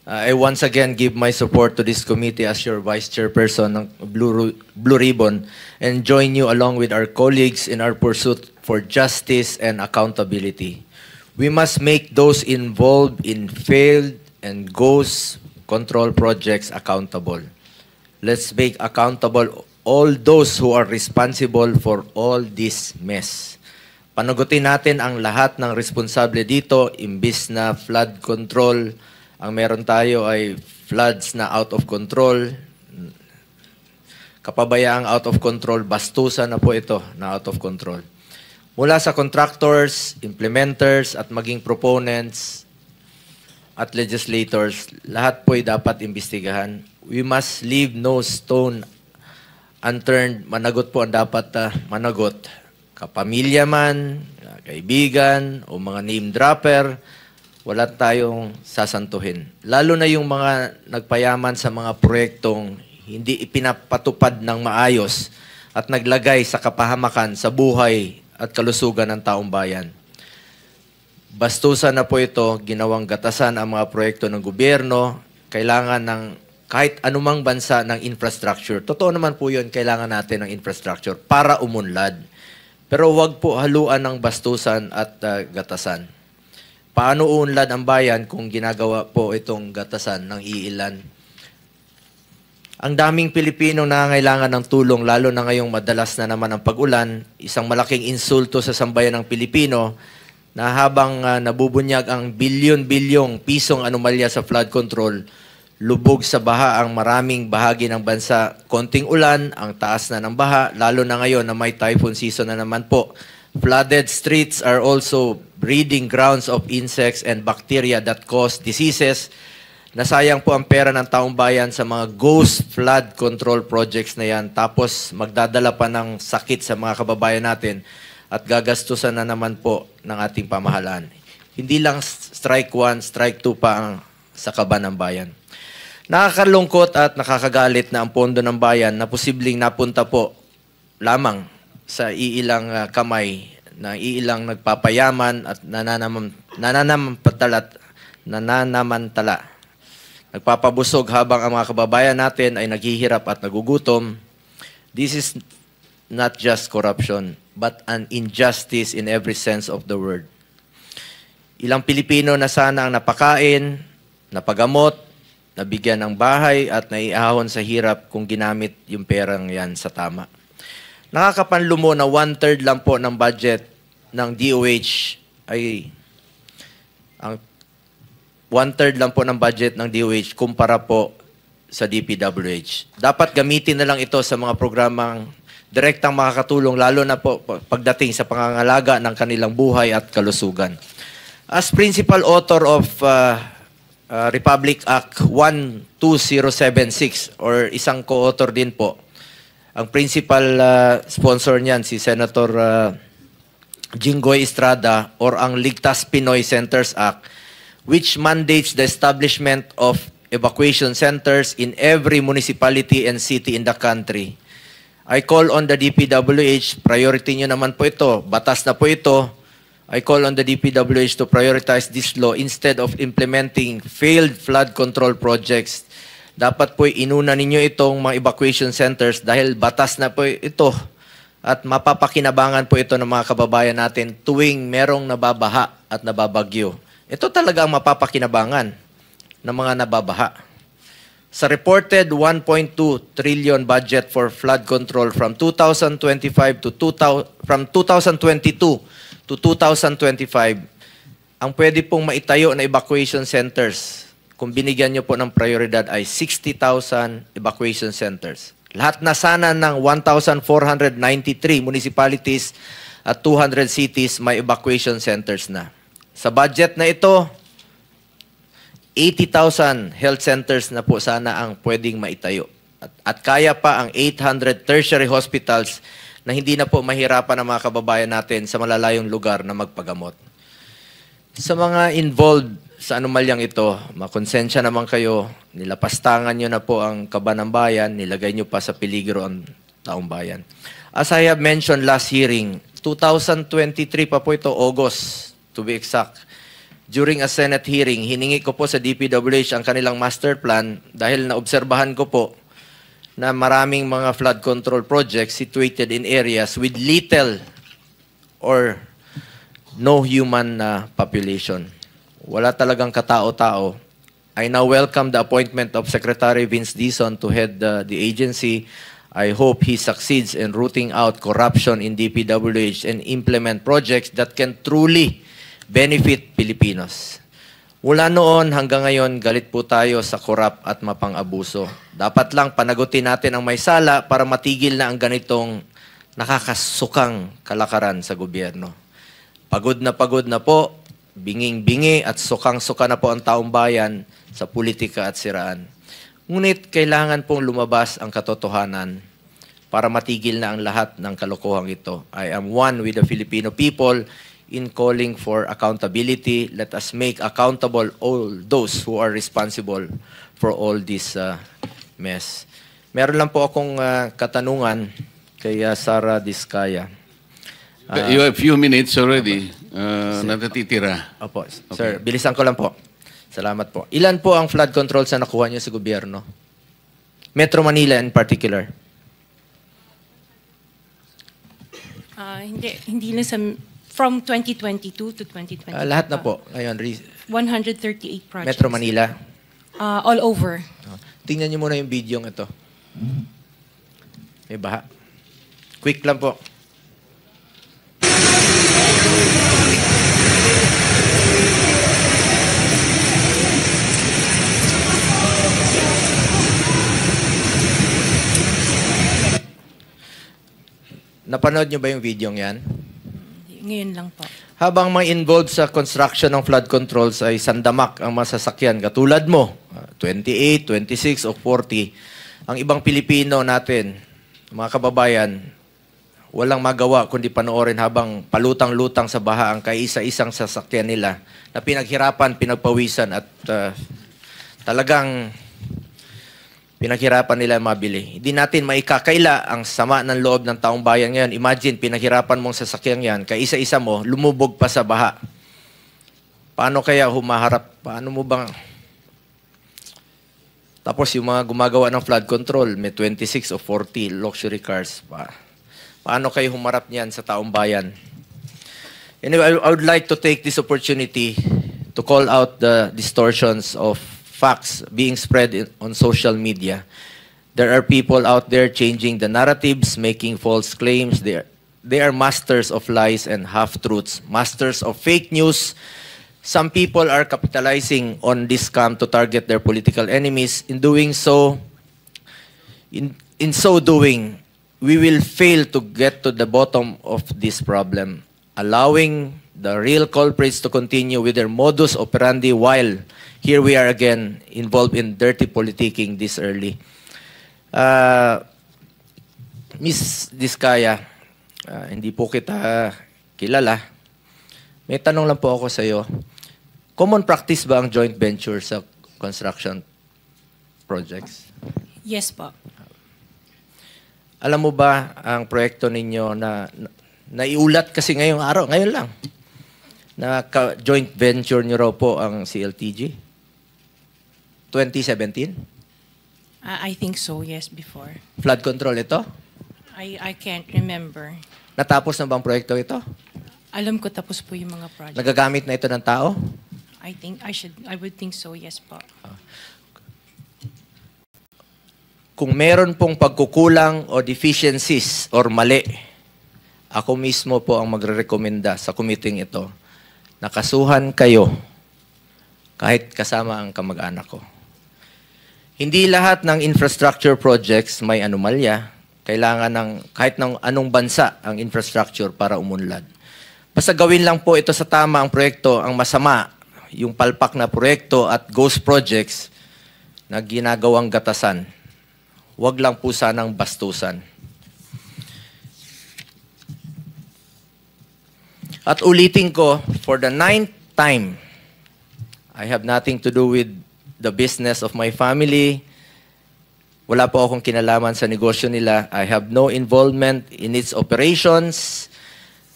I once again give my support to this committee as your Vice Chairperson ng Blue Ribbon and join you along with our colleagues in our pursuit for justice and accountability. We must make those involved in failed and ghost control projects accountable. Let's make accountable all those who are responsible for all this mess. Panagutin natin ang lahat ng responsable dito, imbis na flood control. Ang meron tayo ay floods na out of control. Kapabayaang out of control, bastusan na po ito na out of control. Mula sa contractors, implementers, at maging proponents at legislators, lahat po ay dapat imbestigahan. We must leave no stone unturned. Managot po ang dapat managot. Kapamilya man, kaibigan, o mga name dropper, wala tayong sasantuhin. Lalo na yung mga nagpayaman sa mga proyektong hindi ipinapatupad ng maayos at naglagay sa kapahamakan sa buhay at kalusugan ng taong bayan. Bastusan na po ito, ginawang gatasan ang mga proyekto ng gobyerno, kailangan ng kahit anumang bansa ng infrastructure. Totoo naman po yun, kailangan natin ng infrastructure para umunlad. Pero huwag po haluan ng bastusan at gatasan. Paano uunlad ang bayan kung ginagawa po itong gatasan ng iilan? Ang daming Pilipino na nangangailangan ng tulong, lalo na ngayong madalas na naman ang pag-ulan, isang malaking insulto sa sambayan ng Pilipino na habang nabubunyag ang bilyon-bilyong pisong anomalya sa flood control, lubog sa baha ang maraming bahagi ng bansa. Konting ulan, ang taas na ng baha, lalo na ngayon na may typhoon season na naman po. Flooded streets are also breeding grounds of insects and bacteria that cause diseases. Nasayang po ang pera ng taong bayan sa mga ghost flood control projects na yan. Tapos magdadala pa ng sakit sa mga kababayan natin at gagastusan na naman po ng ating pamahalaan. Hindi lang strike 1, strike 2 pa ang sa kaban ng bayan. Nakakalungkot at nakakagalit na ang pondo ng bayan na posibleng napunta po lamang sa iilang kamay na iilang nagpapayaman at nananamantala. Nagpapabusog habang ang mga kababayan natin ay naghihirap at nagugutom. This is not just corruption, but an injustice in every sense of the word. Ilang Pilipino na sana ang napakain, napagamot, nabigyan ng bahay at naiahon sa hirap kung ginamit yung perang yan sa tama. Nakakapanlumo na 1/3 lang po ng budget ng DOH ay ang 1/3 lang po ng budget ng DOH kumpara po sa DPWH. Dapat gamitin na lang ito sa mga programang direktang makakatulong lalo na po pagdating sa pangangalaga ng kanilang buhay at kalusugan. As principal author of Republic Act 12076 or isang co-author din po, ang principal sponsor niyan si Senator Jinggoy Estrada or ang Ligtas Pinoy Centers Act, which mandates the establishment of evacuation centers in every municipality and city in the country. I call on the DPWH, priority nyo naman po ito, batas na po ito. I call on the DPWH to prioritize this law instead of implementing failed flood control projects. Dapat po inuna ninyo itong mga evacuation centers dahil batas na po ito at mapapakinabangan po ito ng mga kababayan natin tuwing merong nababaha at nababagyo. Ito talaga ang mapapakinabangan ng mga nababaha. Sa reported 1.2 trillion budget for flood control from 2022 to 2025, ang pwede pong maitayo na evacuation centers kung binigyan nyo po ng prioridad ay 60,000 evacuation centers. Lahat na sana ng 1,493 municipalities at 200 cities may evacuation centers na. Sa budget na ito, 80,000 health centers na po sana ang pwedeng maitayo. At kaya pa ang 800 tertiary hospitals na hindi na po mahirapan ang mga kababayan natin sa malalayong lugar na magpagamot. Sa mga involved sa anomalyang ito, makonsensya naman kayo, nilapastangan nyo na po ang kaban ng bayan, nilagay nyo pa sa peligro ang taong bayan. As I have mentioned last hearing, 2023 pa po ito, August to be exact, during a Senate hearing, hiningi ko po sa DPWH ang kanilang master plan dahil naobserbahan ko po na maraming mga flood control projects situated in areas with little or no human population. Wala talagang katao-tao. I now welcome the appointment of Secretary Vince Dizon to head the agency. I hope he succeeds in rooting out corruption in DPWH and implement projects that can truly benefit Filipinos. Mula noon hanggang ngayon, galit po tayo sa korap at mapang-abuso. Dapat lang panagutin natin ang may sala para matigil na ang ganitong nakakasukang kalakaran sa gobyerno. Pagod na po, binging-bingi at sukang-suka na po ang taong bayan sa politika at siraan. Ngunit kailangan pong lumabas ang katotohanan para matigil na ang lahat ng kalokohang ito. I am one with the Filipino people in calling for accountability. Let us make accountable all those who are responsible for all this mess. Meron lang po akong katanungan kay Sara Diskaya. You have few minutes already na natitira. Opo, sir, bilisan ko lang po. Salamat po. Ilan po ang flood controls na nakuha niyo sa gobyerno? Metro Manila in particular. Hindi na sa from 2022 to 2025. Lahat na po. Ngayon, 138 projects. Metro Manila. All over. Tingnan niyo muna yung video ito. May baha. Quick lang po. Napanood niyo ba yung video yan? Ngayon lang po. Habang mga involved sa construction ng flood controls ay sandamak ang masasakyan, katulad mo, 28, 26 o 40, ang ibang Pilipino natin, mga kababayan, walang magawa kundi panoorin habang palutang-lutang sa baha ang kaisa-isang sasakyan nila na pinaghirapan, pinagpawisan at talagang pinaghirapan nila mabili. Hindi natin maikakaila ang sama ng loob ng taong bayan ngayon. Imagine, pinaghirapan mong sasakyan yan, kaisa-isa mo, lumubog pa sa baha. Paano kaya humaharap? Paano mo bang... Tapos yung mga gumagawa ng flood control, may 26 o 40 luxury cars. Paano kayo humarap niyan sa taong bayan? Anyway, I would like to take this opportunity to call out the distortions of facts being spread on social media. There are people out there changing the narratives, making false claims. They are masters of lies and half-truths, masters of fake news. Some people are capitalizing on this scam to target their political enemies. In doing so, in so doing, we will fail to get to the bottom of this problem, allowing the real culprits to continue with their modus operandi while here we are again involved in dirty politicking this early. Miss Diskaya, hindi po kita kilala. May tanong lang po ako sa iyo. Common practice ba ang joint venture sa construction projects? Yes po. Alam mo ba ang proyekto ninyo na naiulat kasi ngayong araw, ngayon lang, na joint venture nyo raw po ang CLTG? 2017? I think so, yes, before. Flood control ito? I can't remember. Natapos na bang proyekto ito? Alam ko tapos po yung mga projects. Nagagamit na ito ng tao? I would think so, yes po. Kung meron pong pagkukulang o deficiencies or mali, ako mismo po ang magre-rekomenda sa committee ito. Nakasuhan kayo kahit kasama ang kamag-anak ko. Hindi lahat ng infrastructure projects may anomalya. Kailangan ng kahit ng anong bansa ang infrastructure para umunlad. Basta gawin lang po ito sa tama ang proyekto, ang masama, yung palpak na proyekto at ghost projects na ginagawang gatasan. Huwag lang po sanang bastusan. At ulitin ko, for the 9th time, I have nothing to do with the business of my family. Wala po akong kinalaman sa negosyo nila. I have no involvement in its operations.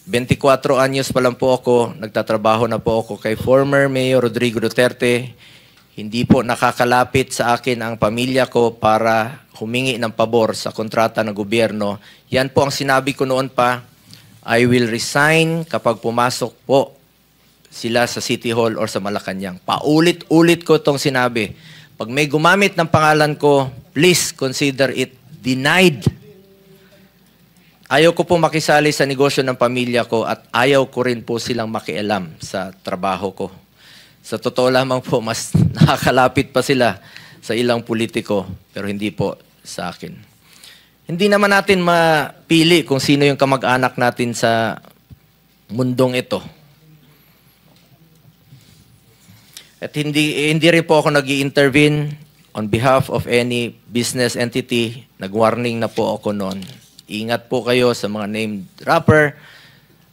24 anyos pa lang po ako, nagtatrabaho na po ako kay former Mayor Rodrigo Duterte. Hindi po nakakalapit sa akin ang pamilya ko para humingi ng pabor sa kontrata ng gobyerno. Yan po ang sinabi ko noon pa, I will resign kapag pumasok po sila sa City Hall or sa Malacanang. Paulit-ulit ko itong sinabi. Pag may gumamit ng pangalan ko, please consider it denied. Ayaw ko po makisali sa negosyo ng pamilya ko at ayaw ko rin po silang makialam sa trabaho ko. Sa totoo lamang po, mas nakakalapit pa sila sa ilang politiko, pero hindi po sa akin. Hindi naman natin mapili kung sino yung kamag-anak natin sa mundong ito. At hindi rin po ako nag-i-intervene on behalf of any business entity. Nag-warning na po ako noon. Ingat po kayo sa mga named dropper.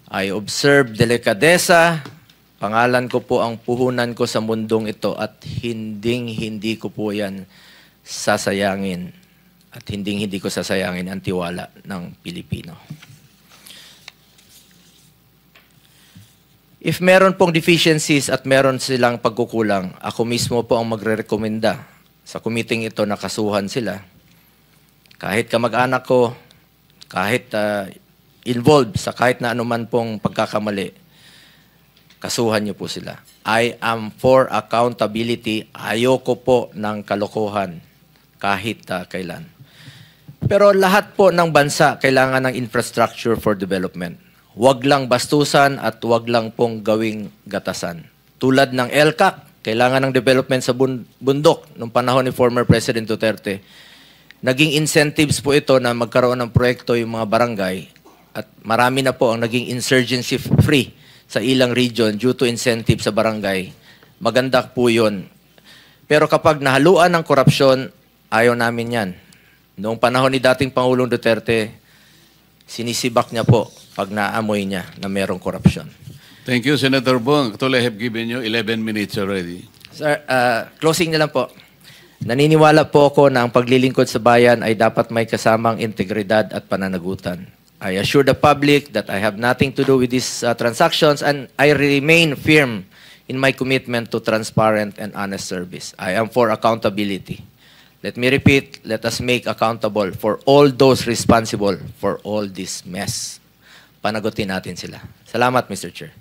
I observe delikadesa. Pangalan ko po ang puhunan ko sa mundong ito at hindi ko po yan sasayangin. At hindi ko sasayangin ang tiwala ng Pilipino. If meron pong deficiencies at meron silang pagkukulang, ako mismo po ang magre-rekomenda sa committee ito na kasuhan sila. Kahit kamag-anak ko, kahit involved sa kahit na anuman pong pagkakamali, kasuhan niyo po sila. I am for accountability. Ayoko po ng kalokohan kahit kailan. Pero lahat po ng bansa kailangan ng infrastructure for development. Huwag lang bastusan at huwag lang pong gawing gatasan. Tulad ng LCAC, kailangan ng development sa bundok noong panahon ni former President Duterte. Naging incentives po ito na magkaroon ng proyekto yung mga barangay at marami na po ang naging insurgency-free sa ilang region due to incentive sa barangay. Maganda po yun. Pero kapag nahaluan ng korupsyon, ayaw namin yan. Noong panahon ni dating Pangulong Duterte, sinisibak niya po pag naamoy niya na mayroong korupsyon. Thank you, Senator Bong. Actually, I have given you 11 minutes already. Sir, closing na lang po. Naniniwala po ako na ang paglilingkod sa bayan ay dapat may kasamang integridad at pananagutan. I assure the public that I have nothing to do with these transactions and I remain firm in my commitment to transparent and honest service. I am for accountability. Let me repeat, let us make accountable for all those responsible for all this mess. Panagutin natin sila. Salamat, Mr. Chair.